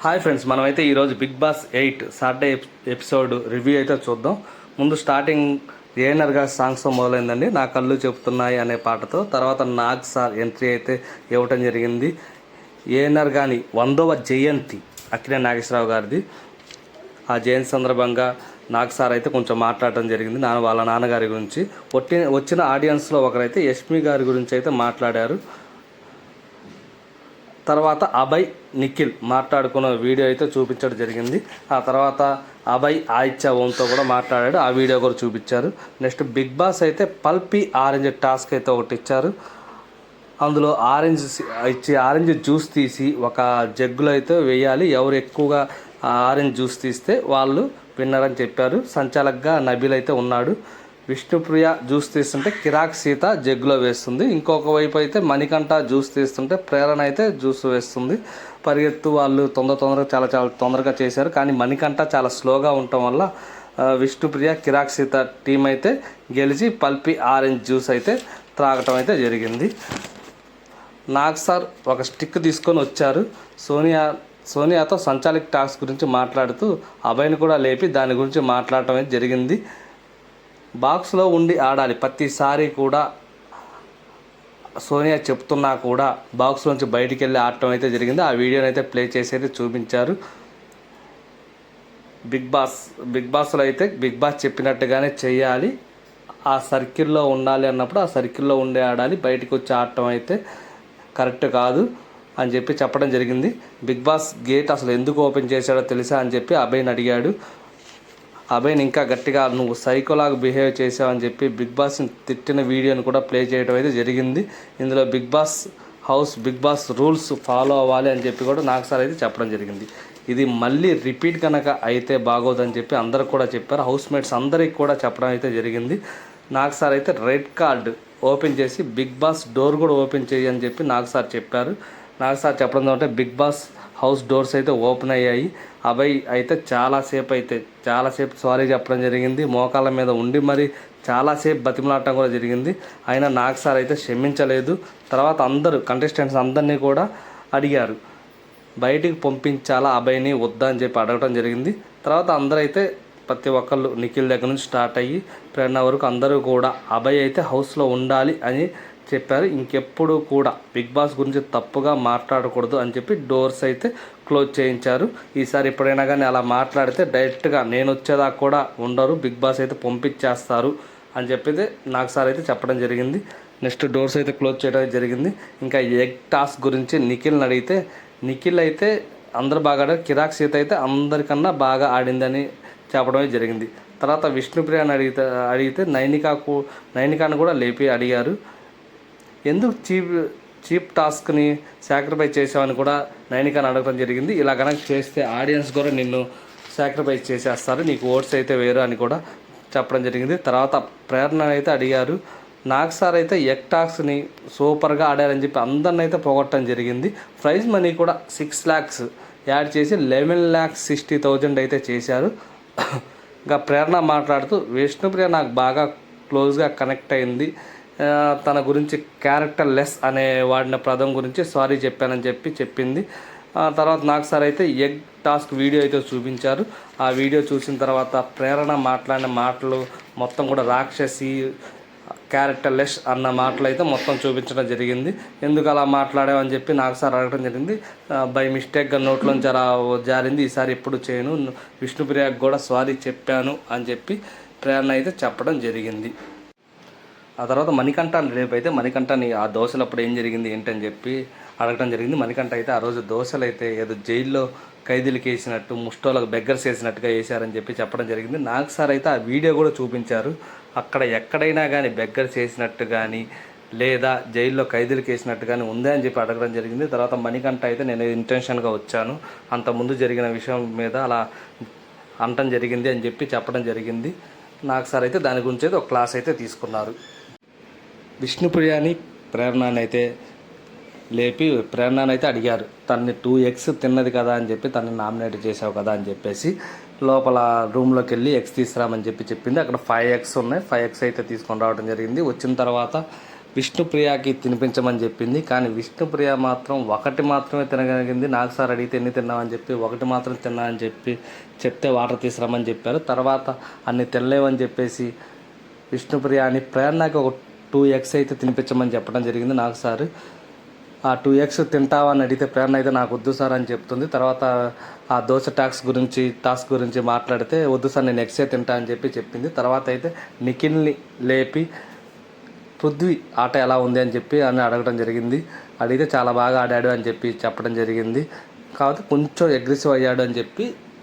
Hi friends, మనమైతే ఈరోజు big boss 8 Saturday episode review అయితే చూద్దాం. ముందు స్టార్టింగ్ ఏఎన్ఆర్ గారి సాంగ్స్తో మొదలైందండి. నా కళ్ళు చెబుతున్నాయి అనే పాటతో. తర్వాత నాగ్ సార్ ఎంట్రీ అయితే ఇవ్వటం జరిగింది. ఏఎన్ఆర్ గాని 100వ జయంతి అక్కినేని నాగేశ్వరరావు గారిది. ఆ జయంతి సందర్భంగా నాగ్ సార్ అయితే కొంచెం మాట్లాడటం జరిగింది వాళ్ళ నాన్నగారి గురించి. వచ్చిన ఆడియన్స్లో ఒకరైతే యష్మి గారి గురించి అయితే మాట్లాడారు. తర్వాత అభయ్ నిఖిల్ మాట్లాడుకున్న వీడియో అయితే చూపించడం జరిగింది. ఆ తర్వాత అభయ్ ఆయిత్య ఓంతో కూడా మాట్లాడాడు, ఆ వీడియో కూడా చూపించారు. నెక్స్ట్ బిగ్ బాస్ అయితే పల్పీ ఆరెంజ్ టాస్క్ అయితే ఒకటి ఇచ్చారు. అందులో ఆరెంజ్ జ్యూస్ తీసి ఒక జగ్గులో అయితే వేయాలి. ఎవరు ఎక్కువగా ఆరెంజ్ జ్యూస్ తీస్తే వాళ్ళు విన్నర్ అని చెప్పారు. సంచాలకుగా నబీల్ అయితే ఉన్నాడు. విష్ణుప్రియ జ్యూస్ తీస్తుంటే కిరాక్ సీత జగ్గులో వేస్తుంది. ఇంకొక వైపు అయితే మణికంఠ జ్యూస్ తీస్తుంటే ప్రేరణ అయితే జ్యూస్ వేస్తుంది. పరిగెత్తు వాళ్ళు తొందరగా చాలా తొందరగా చేశారు. కానీ మణికంఠ చాలా స్లోగా ఉండటం వల్ల విష్ణుప్రియ కిరాక్ సీత టీం అయితే గెలిచి పల్పీ ఆరెంజ్ జ్యూస్ అయితే త్రాగటం అయితే జరిగింది. నాగ్ సార్ ఒక స్టిక్ తీసుకొని వచ్చారు. సోనియాతో సంచాలక్ టాస్క్ గురించి మాట్లాడుతూ అభయ్ని కూడా లేపి దాని గురించి మాట్లాడటం అయితే జరిగింది. బాక్స్లో ఉండి ఆడాలి, ప్రతిసారి కూడా సోనియా చెప్తున్నా కూడా బాక్స్లోంచి బయటికి వెళ్ళి ఆడటం అయితే జరిగింది. ఆ వీడియోని అయితే ప్లే చేసి చూపించారు. బిగ్ బాస్లో అయితే బిగ్ బాస్ చెప్పినట్టుగానే చేయాలి, ఆ సర్కిల్లో ఉండాలి అన్నప్పుడు ఆ సర్కిల్లో ఉండి ఆడాలి, బయటికి వచ్చి ఆడటం అయితే కరెక్ట్ కాదు అని చెప్పి చెప్పడం జరిగింది. బిగ్ బాస్ గేట్ అసలు ఎందుకు ఓపెన్ చేశాడో తెలుసా అని చెప్పి అభయ్ని అడిగాడు. అభయ్ని ఇంకా గట్టిగా నువ్వు సైకోలాగా బిహేవ్ చేసావని చెప్పి బిగ్ బాస్ని తిట్టిన వీడియోని కూడా ప్లే చేయడం అయితే జరిగింది. ఇందులో బిగ్ బాస్ రూల్స్ ఫాలో అవ్వాలి అని చెప్పి కూడా నాగ్ సార్ అయితే చెప్పడం జరిగింది. ఇది మళ్ళీ రిపీట్ కనుక అయితే బాగోదని చెప్పి అందరు కూడా చెప్పారు. హౌస్ మేట్స్ అందరికి కూడా చెప్పడం అయితే జరిగింది. నాగ్ సార్ అయితే రెడ్ కార్డ్ ఓపెన్ చేసి బిగ్ బాస్ డోర్ కూడా ఓపెన్ చేయని చెప్పి నాగ్ సార్ చెప్పారు. నాగ్ సార్ చెప్పడం అంటే బిగ్ బాస్ హౌస్ డోర్స్ అయితే ఓపెన్ అయ్యాయి. అభయ్ అయితే చాలాసేపు సారీ చెప్పడం జరిగింది. మోకాళ్ళ మీద ఉండి మరి చాలాసేపు బతిమలాడటం కూడా జరిగింది. అయినా నాగ్ సార్ అయితే క్షమించలేదు. తర్వాత అందరూ కంటెస్టెంట్స్ అందరినీ కూడా అడిగారు, బయటికి పంపించాలా అభయ్ని వద్దా అని చెప్పి అడగటం జరిగింది. తర్వాత అందరూ అయితే ప్రతి ఒక్కళ్ళు నిఖిల్ దగ్గర నుంచి స్టార్ట్ అయ్యి ప్రేరణ వరకు అందరూ కూడా అభయ్ అయితే హౌస్లో ఉండాలి అని చెప్పారు. ఇంకెప్పుడు కూడా బిగ్ బాస్ గురించి తప్పుగా మాట్లాడకూడదు అని చెప్పి డోర్స్ అయితే క్లోజ్ చేయించారు. ఈసారి ఎప్పుడైనా కానీ అలా మాట్లాడితే డైరెక్ట్గా నేను వచ్చేదాకా కూడా ఉండరు, బిగ్ బాస్ అయితే పంపించేస్తారు అని చెప్పి నాకు సార్ అయితే చెప్పడం జరిగింది. నెక్స్ట్ డోర్స్ అయితే క్లోజ్ చేయడం జరిగింది. ఇంకా ఎగ్ టాస్క్ గురించి నిఖిల్ని అడిగితే నిఖిల్ అయితే అందరు బాగా ఆడారు, కిరాక్ సీత అయితే అందరికన్నా బాగా ఆడిందని చెప్పడమే జరిగింది. తర్వాత విష్ణుప్రియని అడిగితే నైనికాను కూడా లేపి అడిగారు, ఎందుకు చీప్ టాస్క్ని సాక్రిఫైస్ చేసామని కూడా నైనికాని అడగడం జరిగింది. ఇలా కనుక చేస్తే ఆడియన్స్ కూడా నిన్ను సాక్రిఫైస్ చేసేస్తారు, నీకు ఓట్స్ అయితే వేరు అని కూడా చెప్పడం జరిగింది. తర్వాత ప్రేరణ అయితే అడిగారు. నాగ్ సార్ అయితే ఎగ్ టాస్క్ని సూపర్గా ఆడారని చెప్పి అందరిని అయితే పొగట్టడం జరిగింది. ప్రైజ్ మనీ కూడా 6 lakhs యాడ్ చేసి 11,60,000 అయితే చేశారు. ఇంకా ప్రేరణ మాట్లాడుతూ విష్ణుప్రియ నాకు బాగా క్లోజ్గా కనెక్ట్ అయింది, తన గురించి క్యారెక్టర్ లెస్ అనే వాడిన పదం గురించి సారీ చెప్పానని చెప్పింది. తర్వాత నాగ్ సార్ అయితే ఎగ్ టాస్క్ వీడియో అయితే చూపించారు. ఆ వీడియో చూసిన తర్వాత ప్రేరణ మాట్లాడిన మాటలు మొత్తం కూడా రాక్షసి, క్యారెక్టర్ లెస్ అన్న మాటలు అయితే మొత్తం చూపించడం జరిగింది. ఎందుకు అలా మాట్లాడామని చెప్పి నాగ్ సార్ అడగడం జరిగింది. బై మిస్టేక్గా నోట్లోంచి అలా జారింది, ఈసారి ఎప్పుడు చేయను, విష్ణుప్రియకు కూడా సారీ చెప్పాను అని చెప్పి ప్రేరణ అయితే చెప్పడం జరిగింది. ఆ తర్వాత మణికంఠ రేపు అయితే మణికంఠని ఆ దోశలు అప్పుడు ఏం జరిగింది ఏంటని చెప్పి అడగడం జరిగింది. మణికంఠ అయితే ఆ రోజు దోశలు అయితే ఏదో జైల్లో ఖైదీలకు వేసినట్టు, ముష్టోళ్ళకు బెగ్గర్స్ వేసినట్టుగా వేసారని చెప్పి చెప్పడం జరిగింది. నాగ్ సార్ అయితే ఆ వీడియో కూడా చూపించారు. అక్కడ ఎక్కడైనా కానీ బెగ్గర్స్ వేసినట్టు కానీ లేదా జైల్లో ఖైదీలకు వేసినట్టు కానీ ఉందా అని చెప్పి అడగడం జరిగింది. తర్వాత మణికంఠ అయితే నేను ఇంటెన్షన్గా వచ్చాను, అంతకుముందు జరిగిన విషయం మీద అలా అనటం జరిగింది అని చెప్పి చెప్పడం జరిగింది. నాగ్ సార్ అయితే దాని గురించి అయితే ఒక క్లాస్ అయితే తీసుకున్నారు. విష్ణుప్రియని ప్రేరణని అయితే లేపి ప్రేరణని అయితే అడిగారు, తనని 2 eggs తిన్నది కదా అని చెప్పి తనని నామినేట్ చేసావు కదా అని చెప్పేసి లోపల రూమ్లోకి వెళ్ళి ఎగ్స్ తీసుకురామని చెప్పింది. అక్కడ 5 eggs ఉన్నాయి, 5 eggs అయితే తీసుకొని రావడం జరిగింది. వచ్చిన తర్వాత విష్ణుప్రియకి తినిపించమని చెప్పింది. కానీ విష్ణుప్రియ మాత్రం ఒకటి మాత్రమే తినగలిగింది. నాకు సార్ అడిగితే ఎన్ని తిన్నామని చెప్పి ఒకటి మాత్రం తిన్నా అని చెప్తే వాటర్ తీసుకురమ్మని చెప్పారు. తర్వాత అన్ని తినలేవని చెప్పేసి విష్ణుప్రియ అని ప్రేరణకి ఒక 2 eggs అయితే తినిపించమని చెప్పడం జరిగింది నాకు సార్. ఆ 2 eggs తింటావా అని అడిగితే ప్రేరణ అయితే నాకు వద్దు సార్ అని చెప్తుంది. తర్వాత ఆ దోశ టాస్క్ గురించి మాట్లాడితే వద్దు సార్ నేను ఎగ్సే తింటా అని చెప్పింది. తర్వాత అయితే నిఖిల్ని లేపి పృథ్వీ ఆట ఎలా ఉంది అని అడగడం జరిగింది. అడిగితే చాలా బాగా ఆడాడు అని చెప్పడం జరిగింది. కాకపోతే కొంచెం అగ్రెసివ్ అయ్యాడు అని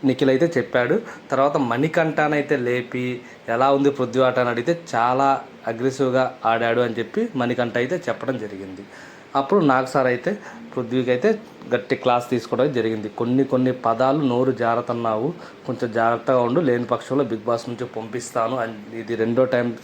నిఖిల్ అయితే చెప్పాడు. తర్వాత మణికంఠనైతే లేపి ఎలా ఉంది పృథ్వీ ఆట అని అడిగితే చాలా అగ్రెసివ్గా ఆడాడు అని మణికంఠ అయితే చెప్పడం జరిగింది. అప్పుడు నాగ్ సార్ అయితే పృథ్వీకి అయితే గట్టి క్లాస్ తీసుకోవడం జరిగింది. కొన్ని పదాలు నోరు జారుతున్నావు, కొంచెం జాగ్రత్తగా ఉండు, లేని పక్షంలో బిగ్ బాస్ నుంచి పంపిస్తాను అని ఇది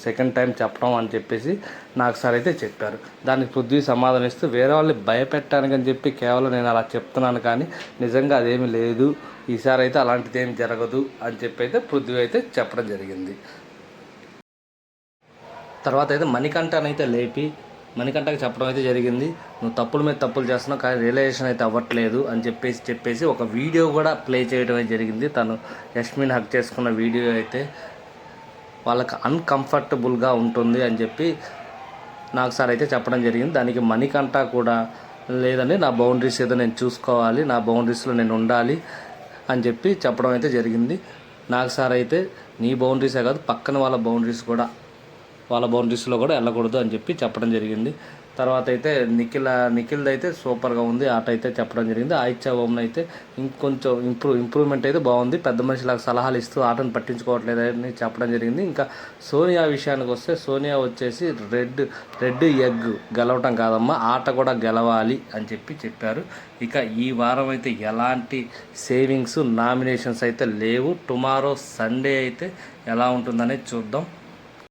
సెకండ్ టైం చెప్పడం అని నాగ్ సార్ అయితే చెప్పారు. దానికి పృథ్వీ సమాధానిస్తూ వేరే వాళ్ళని భయపెట్టానికి అని కేవలం నేను అలా చెప్తున్నాను, కానీ నిజంగా అదేమీ లేదు, ఈసారి అయితే అలాంటిది ఏమి జరగదు అని అయితే పృథ్వీ అయితే చెప్పడం జరిగింది. తర్వాత అయితే మణికంఠనైతే లేపి మణికంఠకి చెప్పడం అయితే జరిగింది. నువ్వు తప్పుల మీద తప్పులు చేస్తున్నావు, కానీ రియలైజేషన్ అయితే అవ్వట్లేదు అని చెప్పేసి ఒక వీడియో కూడా ప్లే చేయడం అయితే జరిగింది. తను యష్మిన్ హక్ చేసుకున్న వీడియో అయితే వాళ్ళకి అన్కంఫర్టబుల్గా ఉంటుంది అని నాకు సార్ అయితే చెప్పడం జరిగింది. దానికి మణికంఠ కూడా లేదండి, నా బౌండరీస్ ఏదో నేను చూసుకోవాలి, నా బౌండరీస్లో నేను ఉండాలి అని చెప్పడం అయితే జరిగింది. నాకు సార్ అయితే నీ బౌండరీసే కాదు పక్కన వాళ్ళ బౌండరీస్లో కూడా వెళ్ళకూడదు అని చెప్పడం జరిగింది. తర్వాత అయితే నిఖిల్ది అయితే సూపర్గా ఉంది ఆట అయితే చెప్పడం జరిగింది. ఆయిత్య ఓమ్ని అయితే ఇంకొంచెం ఇంప్రూవ్మెంట్ అయితే బాగుంది, పెద్ద మనిషిలాగా సలహాలు ఇస్తూ ఆటను పట్టించుకోవట్లేదని చెప్పడం జరిగింది. ఇంకా సోనియా విషయానికి వస్తే సోనియా వచ్చేసి రెడ్ ఎగ్ గెలవటం కాదమ్మా, ఆట కూడా గెలవాలి అని చెప్పారు. ఇక ఈ వారం అయితే ఎలాంటి సేవింగ్స్ నామినేషన్స్ అయితే లేవు. టుమారో సండే అయితే ఎలా ఉంటుందనేది చూద్దాం.